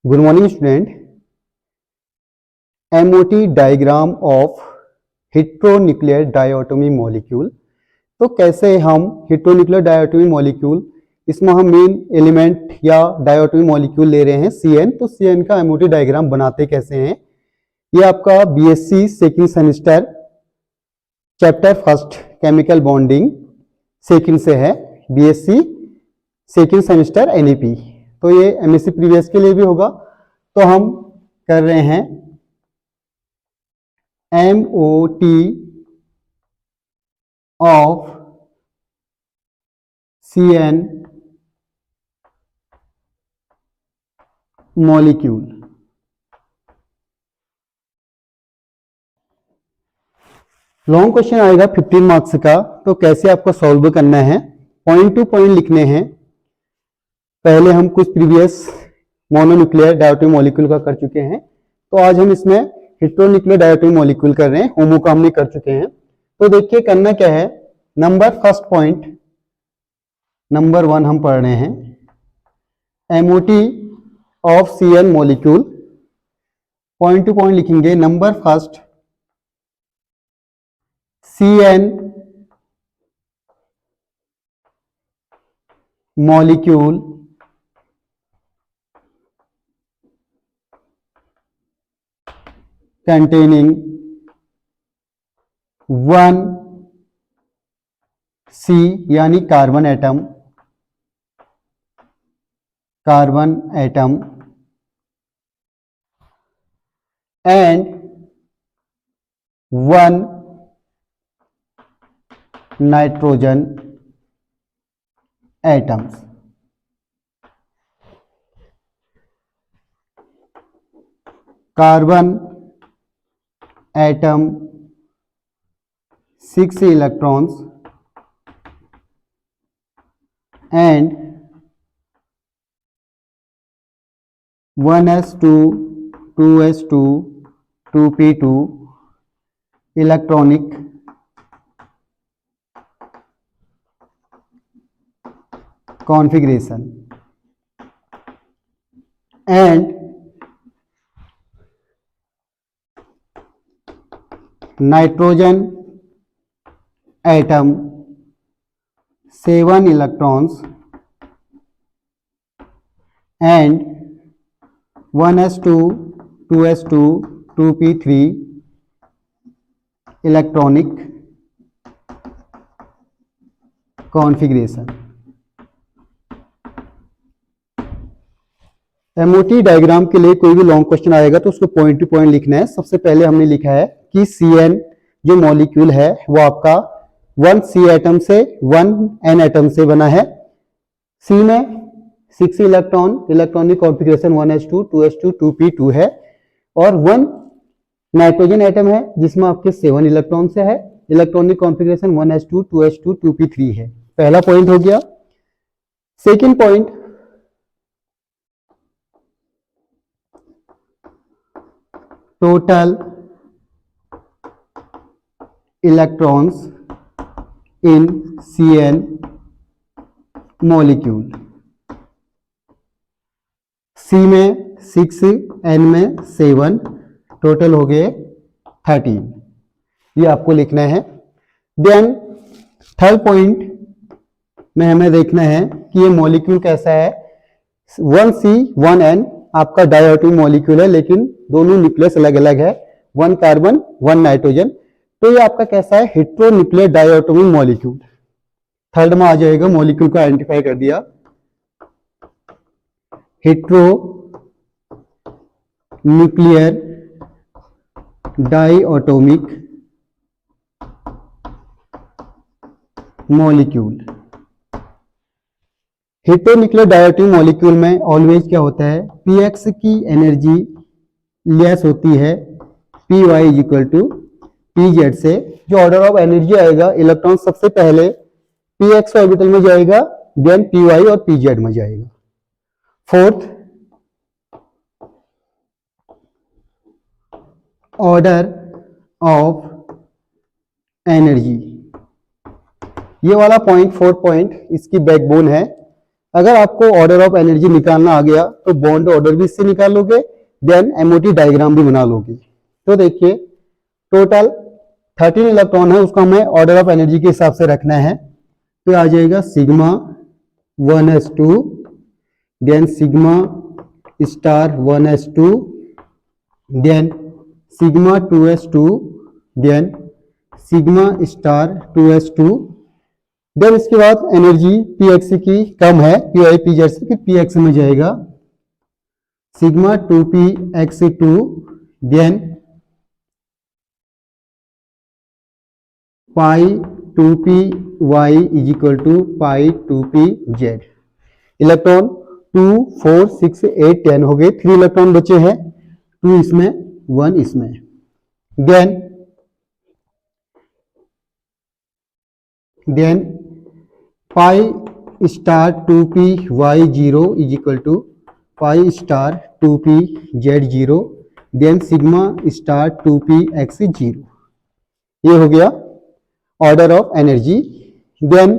Good morning student. MOT diagram of heteronuclear diatomic molecule. तो कैसे हम हेटेरोन्यूक्लियर डायटोमी मॉलिक्यूल, इसमें हम मेन एलिमेंट या डायटोमी मॉलिक्यूल ले रहे हैं सीएन। तो सीएन का एमओटी डायग्राम बनाते कैसे हैं, ये आपका BSc second semester chapter first chemical bonding second से है, बीएससी सेकंड सेमेस्टर एनईपी। तो ये एमएससी प्रीवियस के लिए भी होगा। तो हम कर रहे हैं MOT of CN molecule. Long question आएगा 15 मार्क्स का। तो कैसे आपको सॉल्व करना है, पॉइंट टू पॉइंट लिखने हैं। पहले हम कुछ प्रीवियस मोनोन्यूक्लियर डायटोमी मॉलिक्यूल का कर चुके हैं, तो आज हम इसमें हेटेरोन्यूक्लियर डायटोमी मॉलिक्यूल कर रहे हैं। होमो का हमने कर चुके हैं। तो देखिए करना क्या है, फर्स्ट पॉइंट नंबर 1 हम पढ़ रहे हैं, MOT of CN molecule. Point to point लिखेंगे। Number first, CN molecule containing 1C यानी carbon atom and 1 nitrogen atoms. Carbon atom 6 electrons and 1s2 2s2 2p2 electronic configuration and nitrogen atom 7 electrons and 1s2 2s2 2p3 electronic configuration. MOT diagram के लिए कोई भी long question आएगा तो उसको point to point लिखना है। सबसे पहले हमने लिखा है कि सीएन जो मॉलिक्यूल है वो आपका 1 सी एटम से 1 एन एटम से बना है। सी में 6 electron, electronic configuration 1s2 2s2 2p2 है, और 1 नाइट्रोजन एटम है जिसमें आपके 7 इलेक्ट्रॉन से है, electronic configuration 1s2 2s2 2p3 है। पहला पॉइंट हो गया। Second point, total electrons in CN molecule. C में 6, एन में 7, टोटल हो गए 13। ये आपको लिखना है। देन थर्ड पॉइंट में हमें देखना है कि ये मॉलिक्यूल कैसा है। 1C 1N आपका डायटोमी मॉलिक्यूल है, लेकिन दोनों न्यूक्लियस अलग अलग है, 1 कार्बन 1 नाइट्रोजन। तो ये आपका कैसा है, हेटेरोन्यूक्लियर डायटोमी मॉलिक्यूल। थर्ड में आ जाएगा, मॉलिक्यूल को आइडेंटिफाई कर दिया, heteronuclear diatomic molecule. Heteronuclear diatomic molecule में ऑलवेज क्या होता है, पीएक्स की एनर्जी लेस होती है p y equal to p z से। जो ऑर्डर ऑफ एनर्जी आएगा, इलेक्ट्रॉन सबसे पहले पीएक्स ऑर्बिटल में जाएगा, देन पी वाई और पी जेड में जाएगा। Fourth, order of energy. ये वाला पॉइंट, फोर्थ पॉइंट, इसकी बैकबोन है। अगर आपको ऑर्डर ऑफ एनर्जी निकालना आ गया तो बॉन्ड ऑर्डर भी इससे निकालोगे, देन एमओटी डायग्राम भी बना लोगे। तो देखिए टोटल 13 इलेक्ट्रॉन है, उसको हमें ऑर्डर ऑफ एनर्जी के हिसाब से रखना है। तो आ जाएगा sigma 1s2, then sigma star 1s2, then sigma 2s2, then sigma star 2s2, then इसके बाद एनर्जी px की कम है py pz से, फिर px में जाएगा sigma 2px2, then pi 2py is equal to pi 2pz। Electron 2 4 6 8 10 हो गए, 3 इलेक्ट्रॉन बचे हैं, 2 इसमें 1 इसमें। Then pi star 2py0 is equal to pi star 2pz0, then sigma star 2px0। ये हो गया order of energy. Then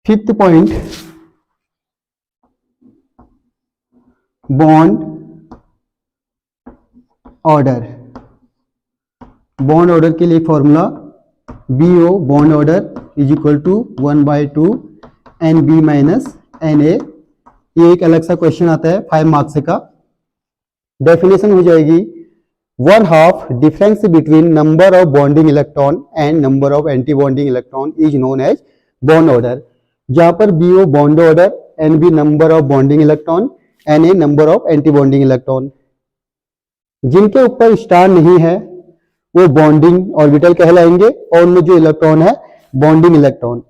fifth point, bond order. Bond order के लिए formula BO bond order is equal to 1/2 NB minus NA। ये एक अलग सा question आता है 5 मार्क्स का। डेफिनेशन हो जाएगी 1/2 difference between number of bonding electron and number of anti bonding electron is known as bond order. जहां पर BO bond order, NB number of bonding electron, NA number of anti bonding electron. जिनके ऊपर star नहीं है वो bonding orbital कहलाएंगे, और उनमें जो इलेक्ट्रॉन है बॉन्डिंग इलेक्ट्रॉन।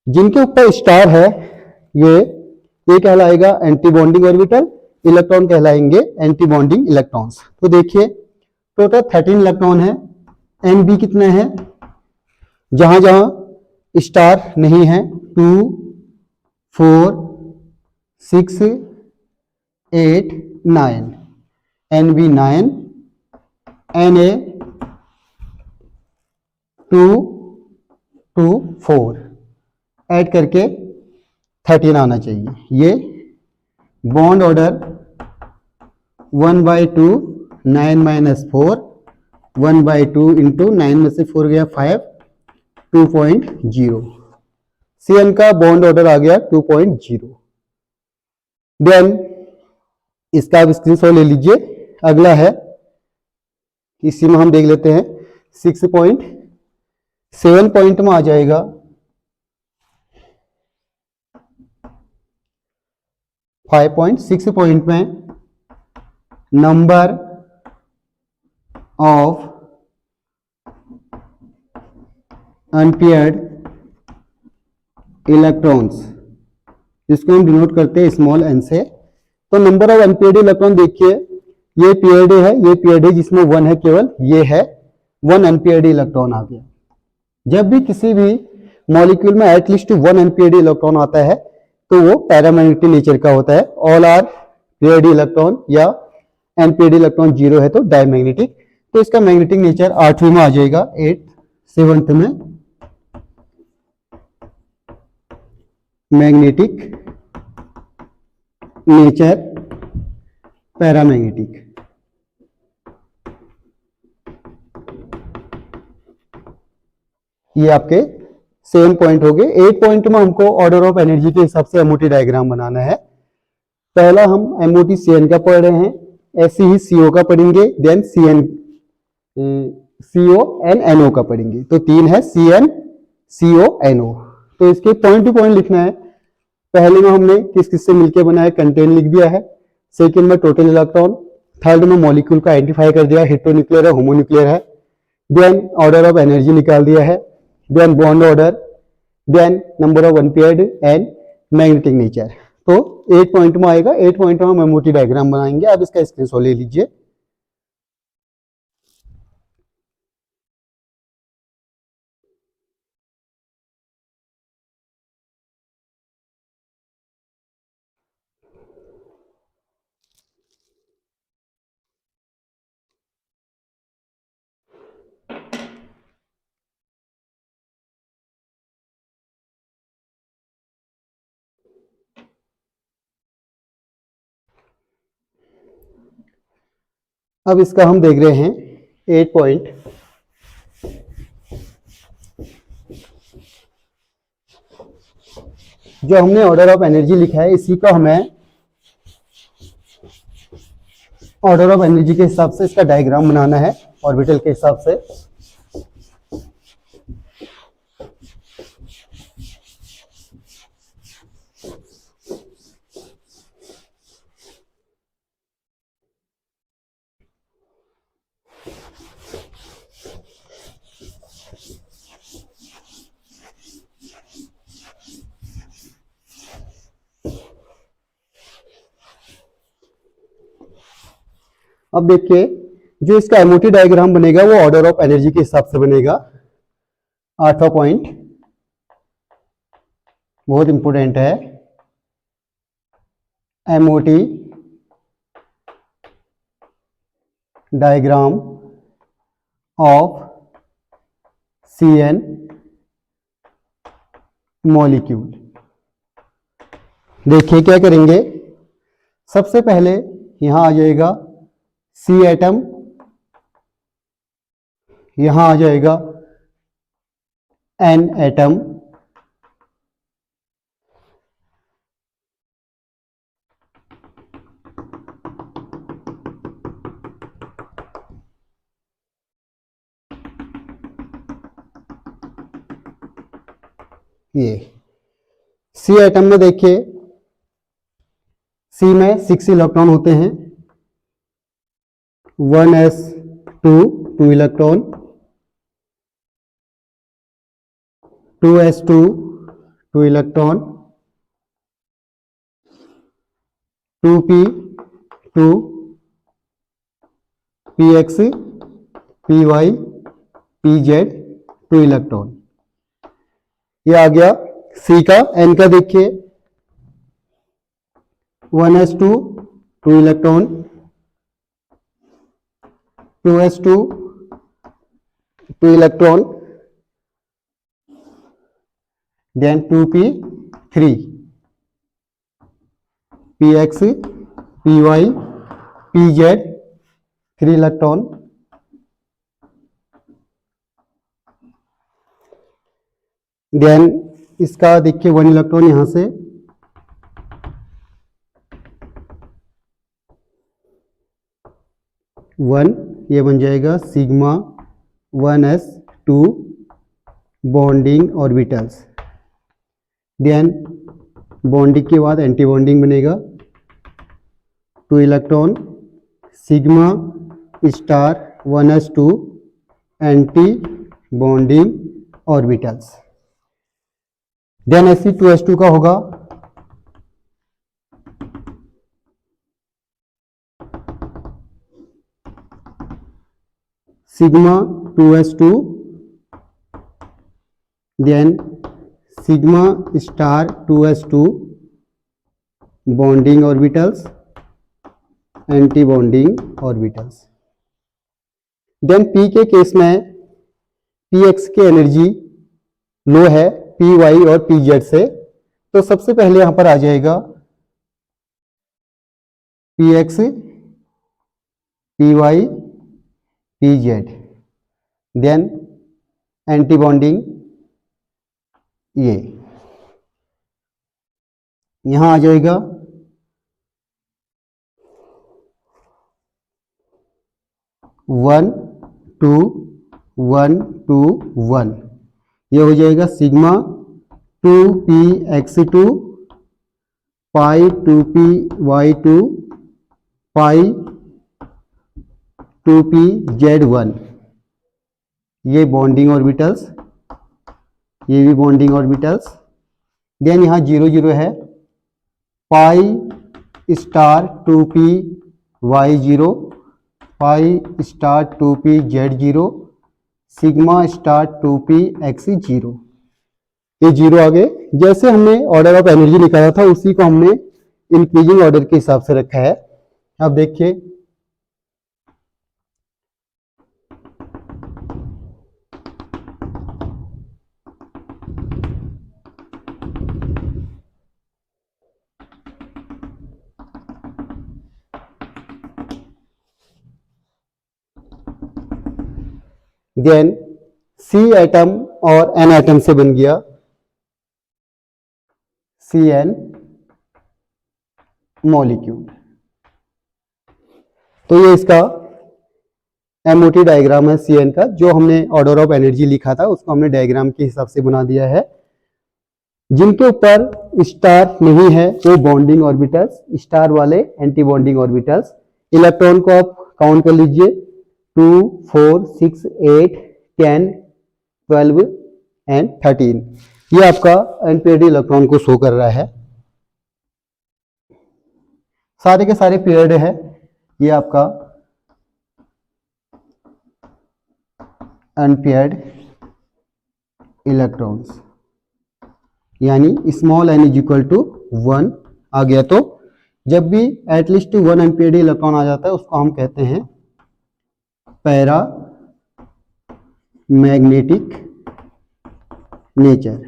जिनके ऊपर स्टार है ये कहलाएगा एंटी बॉन्डिंग ऑर्बिटल, इलेक्ट्रॉन कहलाएंगे एंटी बॉन्डिंग इलेक्ट्रॉन्स। तो देखिए टोटल 13 इलेक्ट्रॉन है, NB कितने हैं, जहां जहां स्टार नहीं है 2 4 6 8 9, NB 9, NA 2 2 4, ऐड करके 13 आना चाहिए। ये बॉन्ड ऑर्डर 1/2 9 माइनस 4, 1/2 इंटू 9 में से 4 गया 5, 2.0। CN का बॉन्ड ऑर्डर आ गया 2.0। देन इसका आप स्क्रीनशॉट ले लीजिए। अगला है, इसी में हम देख लेते हैं 6.7 पॉइंट में आ जाएगा 5.6 पॉइंट में नंबर ऑफ अनपेयर्ड इलेक्ट्रॉन्स, जिसको हम डिनोट करते हैं स्मॉल n से। तो नंबर ऑफ अनपेयर्ड इलेक्ट्रॉन देखिए, ये पेयर्ड है, ये पेयर्ड है, जिसमें 1 है केवल, ये है 1 अनपेयर्ड इलेक्ट्रॉन आ गया। जब भी किसी भी मॉलिक्यूल में एटलीस्ट 1 अनपेयर्ड इलेक्ट्रॉन आता है तो वो पैरामैग्नेटिक नेचर का होता है। ऑल आर पेयर्ड इलेक्ट्रॉन या अनपेयर्ड इलेक्ट्रॉन 0 है तो डायमैग्नेटिक। तो इसका मैग्नेटिक नेचर 8वीं में आ जाएगा, 7th में मैग्नेटिक नेचर पैरामैग्नेटिक। ये आपके 7 पॉइंट हो गए। 8 पॉइंट में हमको ऑर्डर ऑफ एनर्जी के हिसाब से एमओटी डायग्राम बनाना है। पहला हम एमओटी CN का पढ़ रहे हैं, ऐसे ही CO का पढ़ेंगे, देन CO एंड NO का पढ़ेंगे। तो 3 है CN CO NO। तो इसके पॉइंट टू पॉइंट लिखना है। पहले में हमने किस किस से मिलकर बनाया, कंटेन लिख दिया है। सेकेंड में टोटल इलेक्ट्रॉन, थर्ड में मॉलिक्यूल का आइडेंटिफाई कर दिया, हेटेरोन्यूक्लियर है, होमोन्यूक्लियर है। देन ऑर्डर ऑफ एनर्जी निकाल दिया है, then bond order, then number of unpaired and magnetic nature. तो 8 पॉइंट में आएगा। 8 पॉइंट में हम एमओटी डायग्राम बनाएंगे। आप इसका स्क्रीनशॉट ले लीजिए। अब इसका हम देख रहे हैं 8 पॉइंट। जो हमने ऑर्डर ऑफ एनर्जी लिखा है इसी को हमें ऑर्डर ऑफ एनर्जी के हिसाब से इसका डायग्राम बनाना है ऑर्बिटल के हिसाब से। अब देखिए जो इसका एमओटी डायग्राम बनेगा वो ऑर्डर ऑफ एनर्जी के हिसाब से बनेगा। 8वां पॉइंट बहुत इंपॉर्टेंट है, MOT diagram of CN molecule. देखिए क्या करेंगे, सबसे पहले यहां आ जाएगा C एटम, यहां आ जाएगा N एटम, ये C एटम में देखिए C में 6 इलेक्ट्रॉन होते हैं, 1s2 2 electron, 2s2 2 electron, 2p2 px py pz 2 electron. ये आ गया C का। N का देखिए 1s2 2 electron, 2s2 2 electron, then 2p3 px py pz 3 electron, then इसका देखिए 1 इलेक्ट्रॉन यहां से, वन, ये बन जाएगा sigma 1s2 bonding orbitals. Then bonding के बाद एंटी बॉन्डिंग बनेगा, 2 electron sigma star 1s2 anti bonding orbitals. Then Sc2s2 का होगा sigma 2s2, then sigma star 2s2 bonding orbitals, anti bonding orbitals. Then P के case में Px की energy low है Py और Pz से, तो सबसे पहले यहां पर आ जाएगा Px Py pz, then anti bonding ये यहां आ जाएगा 1 2 1 2 1, ये हो जाएगा सिग्मा 2px2 पाई 2py2 पाई 2pz1, ये बॉन्डिंग ऑर्बिटल्स, ये भी बॉन्डिंग ऑर्बिटल्स। देन यहां 0 0 है, पाई स्टार 2py0 पाई star 2pz0 sigma star 2px0, ये 0 आ गए। जैसे हमने ऑर्डर ऑफ एनर्जी निकाला था उसी को हमने इंक्रीजिंग ऑर्डर के हिसाब से रखा है। अब देखिए देन सी एटम और एन एटम से बन गया CN मॉलिक्यूल। तो ये इसका MOT डायग्राम है CN का, जो हमने ऑर्डर ऑफ एनर्जी लिखा था उसको हमने डायग्राम के हिसाब से बना दिया है। जिनके ऊपर स्टार नहीं है वो बॉन्डिंग ऑर्बिटल्स, स्टार वाले एंटी बॉन्डिंग ऑर्बिटल्स। इलेक्ट्रॉन को आप काउंट कर लीजिए, 2, 4, 6, 8, 10, 12 एंड 13। ये आपका अनपेयर्ड इलेक्ट्रॉन को शो कर रहा है। सारे के सारे पेयर्ड है। ये आपका अनपेयर्ड इलेक्ट्रॉन्स, यानी small n is equal to 1 आ गया। तो जब भी एटलीस्ट 1 अनपेयर्ड इलेक्ट्रॉन आ जाता है उसको हम कहते हैं पैरा मैग्नेटिक नेचर।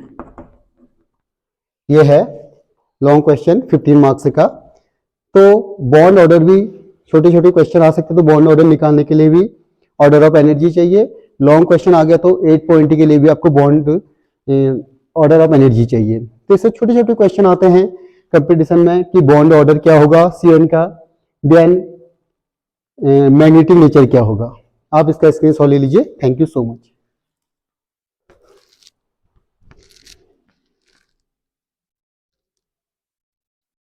ये है लॉन्ग क्वेश्चन 15 मार्क्स का। तो बॉन्ड ऑर्डर भी छोटे छोटे क्वेश्चन आ सकते हैं, तो बॉन्ड ऑर्डर निकालने के लिए भी ऑर्डर ऑफ एनर्जी चाहिए। लॉन्ग क्वेश्चन आ गया तो 8 पॉइंट के लिए भी आपको बॉन्ड ऑर्डर ऑफ एनर्जी चाहिए। तो इससे छोटे छोटे क्वेश्चन आते हैं कंपटीशन में कि बॉन्ड ऑर्डर क्या होगा CN का, देन मैग्नेटिक नेचर क्या होगा। आप इसका स्क्रीनशॉट ले लीजिए। Thank you so much.